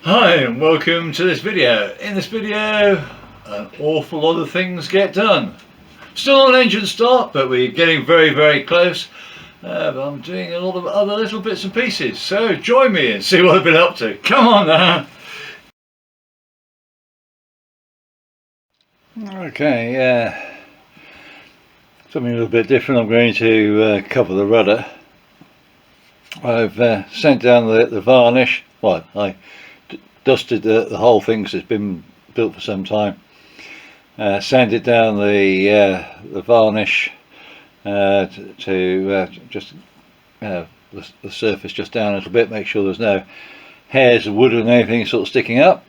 Hi and welcome to this video. In this video, an awful lot of things get done. Still on engine start, but we're getting very close. But I'm doing a lot of other little bits and pieces, so join me and see what I've been up to. Come on now! Okay, something a little bit different. I'm going to cover the rudder. I've sent down the varnish. Well, I dusted the whole thing because it's been built for some time. Sanded down the varnish to just the surface just down a little bit, make sure there's no hairs of wood or anything sort of sticking up.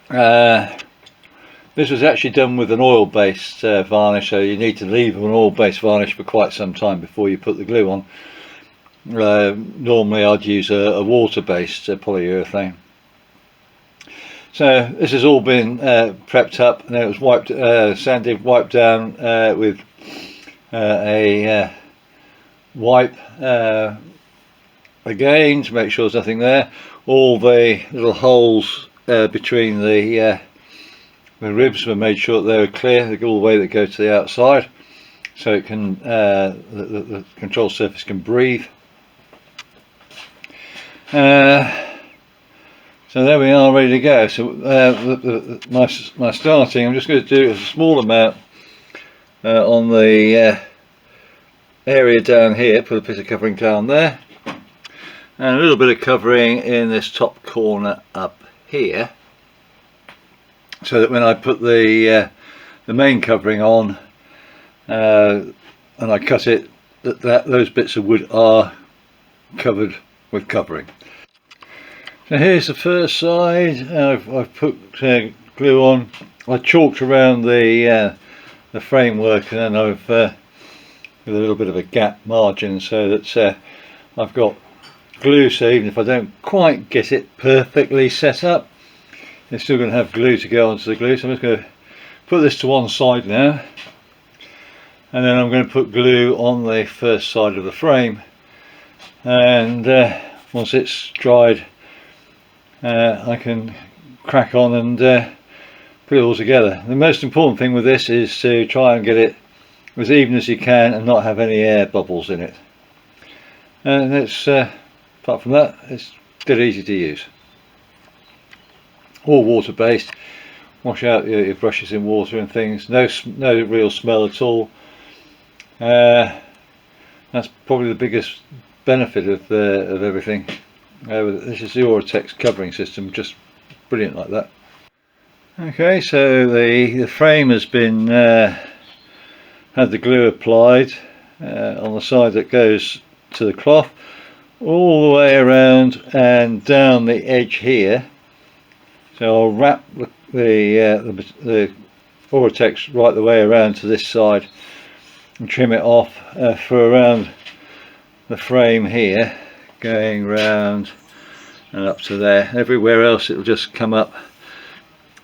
This was actually done with an oil-based varnish, so you need to leave an oil-based varnish for quite some time before you put the glue on. Normally I'd use a water-based polyurethane. So this has all been prepped up, and it was wiped, sanded, wiped down with a wipe again to make sure there's nothing there. All the little holes between the ribs were made sure that they were clear. They go all the way that go to the outside, so it can the control surface can breathe. So there we are, ready to go. So my starting, I'm just going to do a small amount on the area down here, put a piece of covering down there, and a little bit of covering in this top corner up here, so that when I put the main covering on and I cut it, those bits of wood are covered with covering. So here's the first side. I've put glue on. I chalked around the framework, and then I've with a little bit of a gap margin, so that I've got glue, so even if I don't quite get it perfectly set up, it's still going to have glue to go onto the glue. So I'm just going to put this to one side now, and then I'm going to put glue on the first side of the frame, and once it's dried, I can crack on and put it all together. The most important thing with this is to try and get it as even as you can and not have any air bubbles in it. And it's apart from that, it's dead easy to use. All water based. Wash out your brushes in water and things. No real smell at all. That's probably the biggest benefit of everything. This is the Oratex covering system, just brilliant like that. Okay, so the frame has been had the glue applied on the side that goes to the cloth, all the way around and down the edge here. So I'll wrap the Oratex right the way around to this side and trim it off for around the frame here, going round and up to there. Everywhere else it'll just come up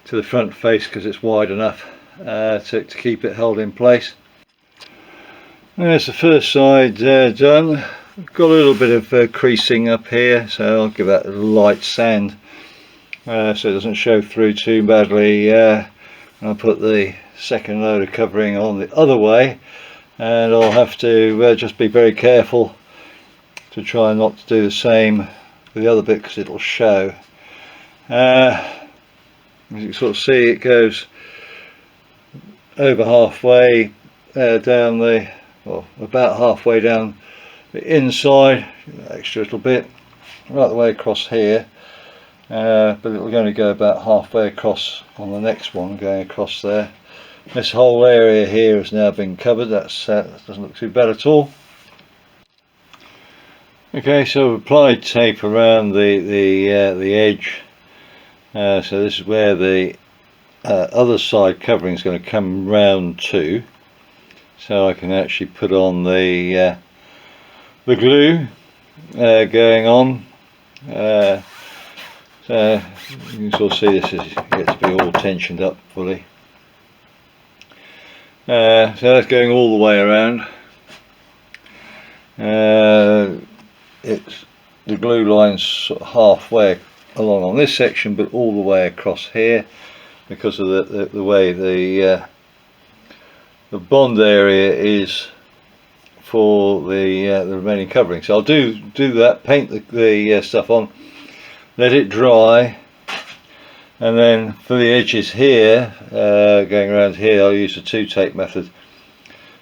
to the front face because it's wide enough to keep it held in place. There's the first side done. Got a little bit of creasing up here, so I'll give that a light sand so it doesn't show through too badly. I'll put the second load of covering on the other way, and I'll have to just be very careful to try not to do the same with the other bit because it'll show. As you can sort of see, it goes over halfway down the, well, about halfway down the inside, extra little bit, right the way across here, but it'll only go about halfway across on the next one, going across there. This whole area here has now been covered. That doesn't look too bad at all. Okay, so I've applied tape around the edge, so this is where the other side covering is going to come round to, so I can actually put on the glue going on. So you can sort of see this is gets to be all tensioned up fully. So that's going all the way around. It's the glue line's sort of halfway along on this section, but all the way across here, because of the way the bond area is for the remaining covering. So I'll do that, paint the stuff on, let it dry, and then for the edges here, going around here, I'll use the 2-tape method.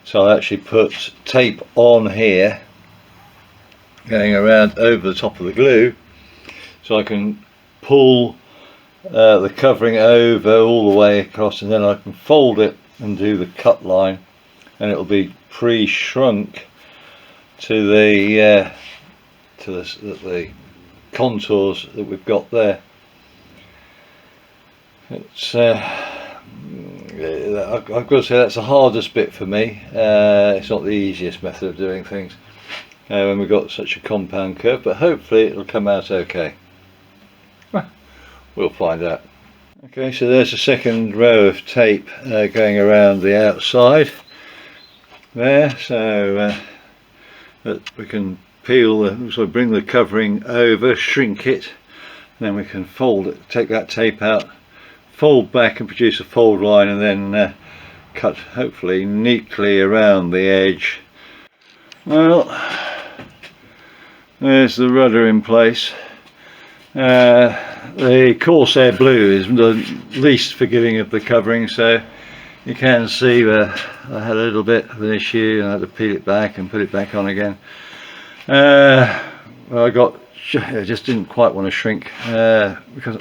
So I'll actually put tape on here, going around over the top of the glue, so I can pull the covering over all the way across, and then I can fold it and do the cut line, and it'll be pre-shrunk to the contours that we've got there. It's I've got to say that's the hardest bit for me. It's not the easiest method of doing things when we've got such a compound curve, but hopefully it'll come out okay. We'll find out. Okay, so there's the second row of tape going around the outside there, so that we can peel, so bring the covering over, shrink it, and then we can fold it, take that tape out, fold back and produce a fold line, and then cut hopefully neatly around the edge. Well, there's the rudder in place. The Corsair blue is the least forgiving of the covering, so you can see where I had a little bit of an issue and I had to peel it back and put it back on again. Well, I just didn't quite want to shrink because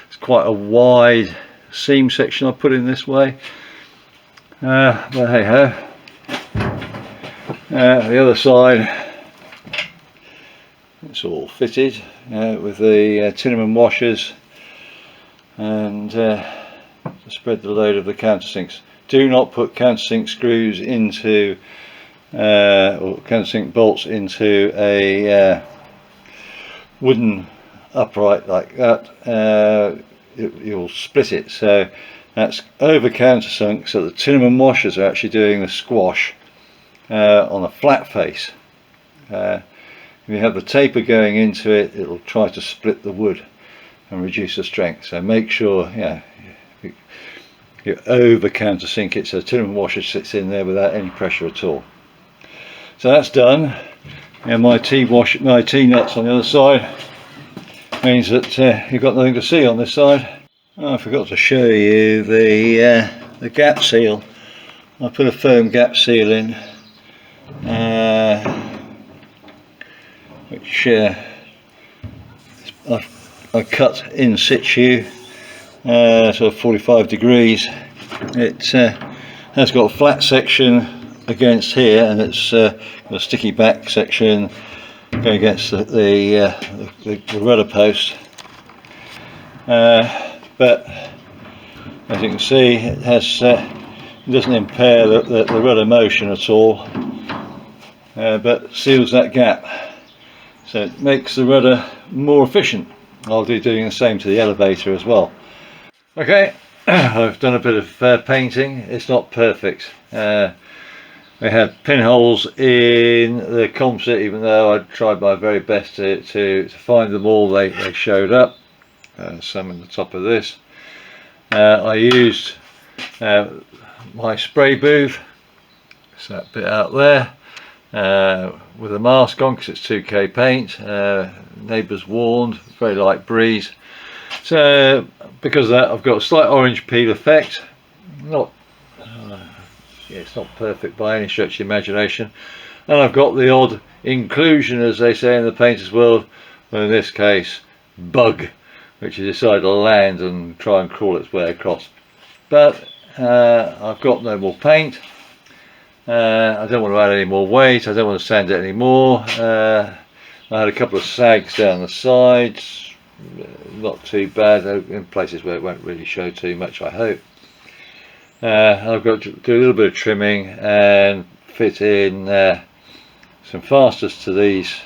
it's quite a wide seam section I put in this way, but hey ho. The other side, it's all fitted with the Tinnerman washers, and spread the load of the countersinks. Do not put countersink screws into or countersink bolts into a wooden upright like that. You'll split it, so that's over countersunk, so the Tinnerman washers are actually doing the squash on a flat face. If you have the taper going into it, it'll try to split the wood and reduce the strength, so make sure you over countersink it so the Tinnerman washer sits in there without any pressure at all. So that's done, and my T nuts on the other side means that you've got nothing to see on this side. Oh, I forgot to show you the gap seal. I put a firm gap seal in, which I cut in situ, so 45 degrees. It has got a flat section against here, and it's got a sticky back section going against the rudder post, but as you can see, it doesn't impair the rudder motion at all, but seals that gap, so it makes the rudder more efficient. I'll be doing the same to the elevator as well. Okay, I've done a bit of painting. It's not perfect. We had pinholes in the composite, even though I tried my very best to find them all. They showed up, some in the top of this. I used my spray booth, so that bit out there, with a mask on because it's 2K paint. Neighbours warned, very light breeze. So because of that, I've got a slight orange peel effect. It's not perfect by any stretch of the imagination, and I've got the odd inclusion, as they say in the painter's world, in this case bug, which has decided to land and try and crawl its way across. But I've got no more paint. I don't want to add any more weight. I don't want to sand it anymore. I had a couple of sags down the sides, not too bad, in places where it won't really show too much, I hope. I've got to do a little bit of trimming and fit in some fasteners to these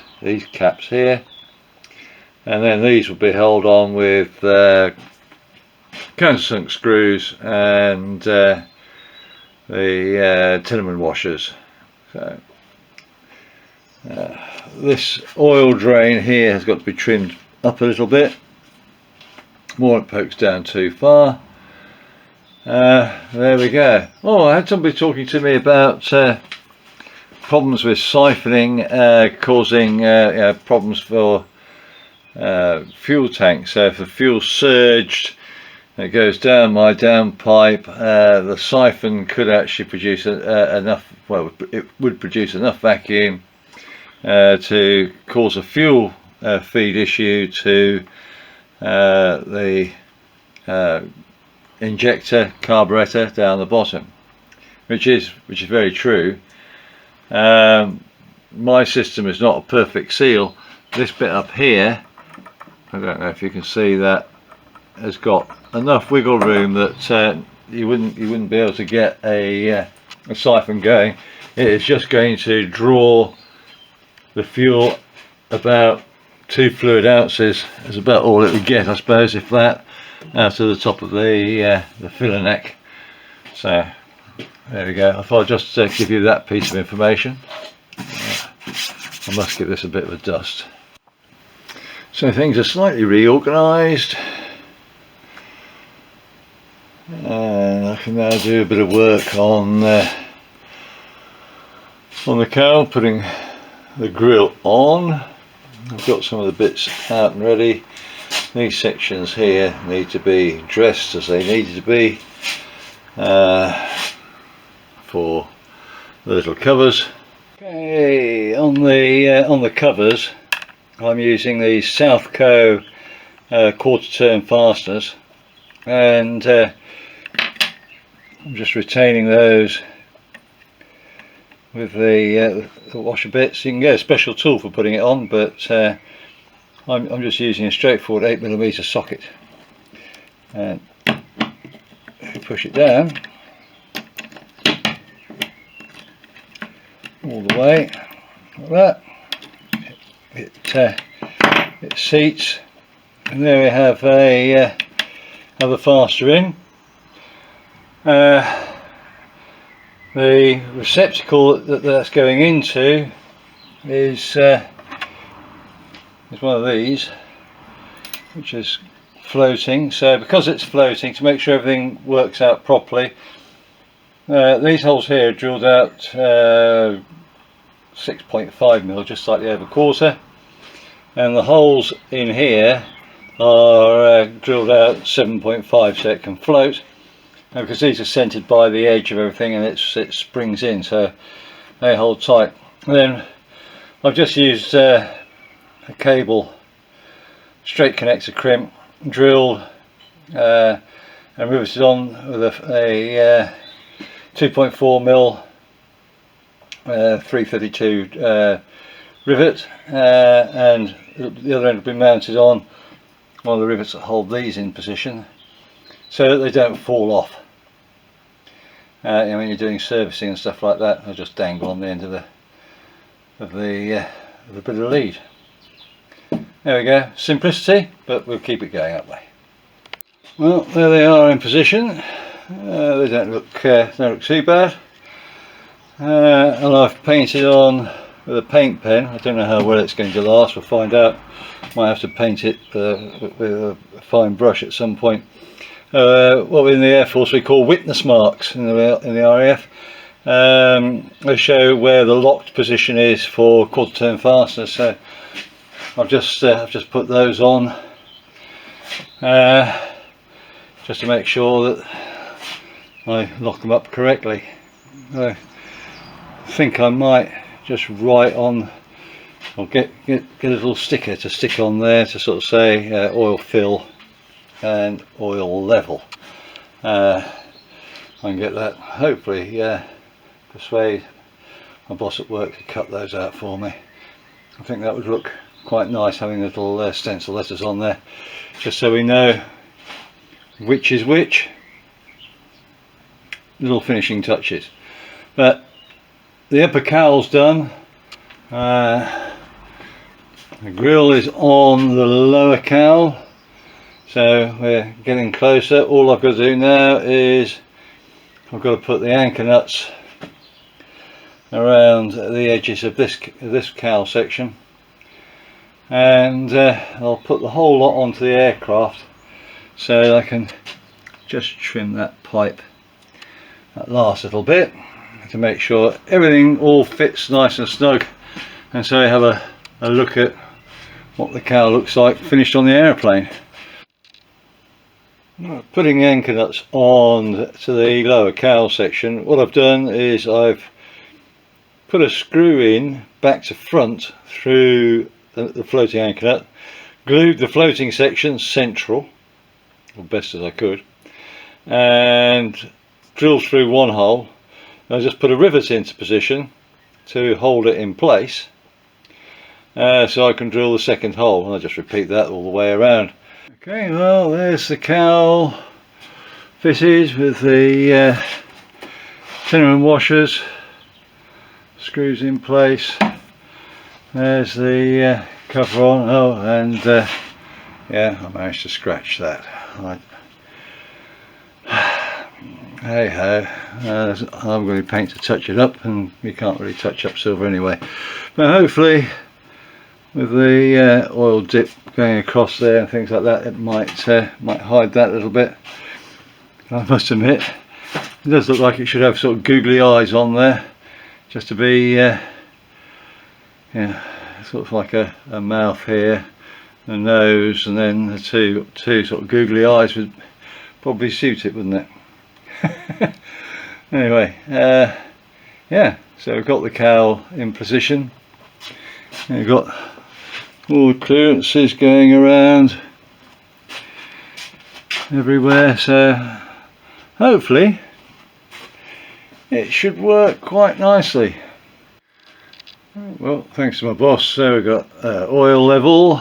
caps here, and then these will be held on with countersunk screws and the Tinnerman washers. So this oil drain here has got to be trimmed up a little bit, more it pokes down too far. There we go. Oh, I had somebody talking to me about problems with siphoning causing problems for fuel tanks. So if the fuel surged, it goes down my downpipe, the siphon could actually produce enough, well, it would produce enough vacuum to cause a fuel feed issue to the injector carburetor down the bottom, which is very true. My system is not a perfect seal. This bit up here, I don't know if you can see that, has got enough wiggle room that you wouldn't be able to get a siphon going. It is just going to draw the fuel about 2 fluid ounces is about all it would get, I suppose, if that, out of the top of the filler neck. So there we go. I thought I'd just give you that piece of information. I must give this a bit of a dust. So things are slightly reorganised, and I can now do a bit of work on the cowl, putting the grill on. I've got some of the bits out and ready. These sections here need to be dressed as they needed to be for the little covers. Okay, on the covers, I'm using these Southco quarter turn fasteners, and I'm just retaining those with the washer bits. You can get a special tool for putting it on, but I'm just using a straightforward 8mm socket, and if you push it down all the way like that, it seats, and there we have a fastener in. The receptacle that's going into is one of these, which is floating. So because it's floating, to make sure everything works out properly, these holes here are drilled out 6.5mm, just slightly over quarter, and the holes in here are drilled out 7.5 so it can float. And because these are centered by the edge of everything, and it springs in, so they hold tight. And then I've just used a cable straight connector crimp, drilled and riveted on with a 2.4mm 332 rivet, and the other end will be mounted on one of the rivets that hold these in position, so that they don't fall off. When you're doing servicing and stuff like that, they'll just dangle on the end of the bit of lead. There we go. Simplicity, but we'll keep it going that way. Well, there they are in position. They don't look too bad. And I've painted on with a paint pen. I don't know how well it's going to last. We'll find out. Might have to paint it with a fine brush at some point. What in the Air Force we call witness marks in the RAF. They show where the locked position is for quarter turn fasteners. So I've just put those on just to make sure that I lock them up correctly. I think I might just write on, or get a little sticker to stick on there to sort of say oil fill and oil level. I can get that, hopefully persuade my boss at work to cut those out for me. I think that would look quite nice, having little stencil letters on there, just so we know which is which. Little finishing touches. But the upper cowl's done. The grill is on the lower cowl, so we're getting closer. All I've got to do now is I've got to put the anchor nuts around the edges of this cowl section, and I'll put the whole lot onto the aircraft so I can just trim that pipe, that last little bit, to make sure everything all fits nice and snug, and so you have a look at what the cowl looks like finished on the aeroplane. Putting the anchor nuts on to the lower cowl section, what I've done is I've put a screw in back to front through the floating anchor nut, glued the floating section central, as best as I could, and drilled through one hole. I just put a rivet into position to hold it in place, so I can drill the second hole, and I just repeat that all the way around. Okay, well, there's the cowl fitted with the tenon washers, screws in place. There's the cover on. Oh, and yeah, I managed to scratch that. Hey ho, I'm going to paint to touch it up, and you can't really touch up silver anyway. But hopefully, with the oil dip going across there and things like that, it might hide that a little bit. I must admit, it does look like it should have sort of googly eyes on there, just to be yeah, sort of like a mouth here, a nose, and then the two sort of googly eyes would probably suit it, wouldn't it? Anyway, yeah, so we've got the cowl in position. We've got all the clearances going around everywhere, so hopefully it should work quite nicely. Well, thanks to my boss, so we've got oil level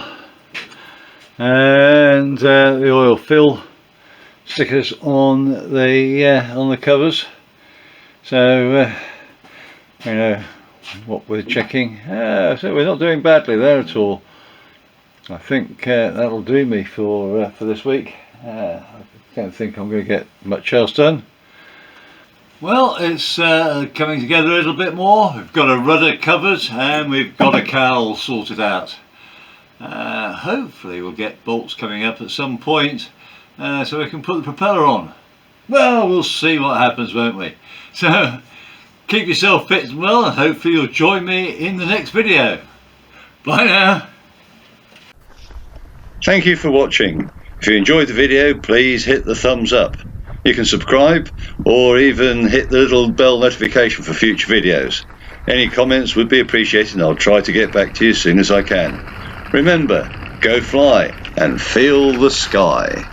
and the oil fill stickers on the covers, so we know what we're checking. So we're not doing badly there at all. I think that'll do me for this week. I don't think I'm going to get much else done. Well, it's coming together a little bit more. We've got a rudder covered and we've got a cowl sorted out. Hopefully we'll get bolts coming up at some point, so we can put the propeller on. Well, we'll see what happens, won't we? So keep yourself fit and well, and hopefully you'll join me in the next video. Bye now. Thank you for watching. If you enjoyed the video, please hit the thumbs up. You can subscribe or even hit the little bell notification for future videos. Any comments would be appreciated, and I'll try to get back to you as soon as I can. Remember, go fly and feel the sky.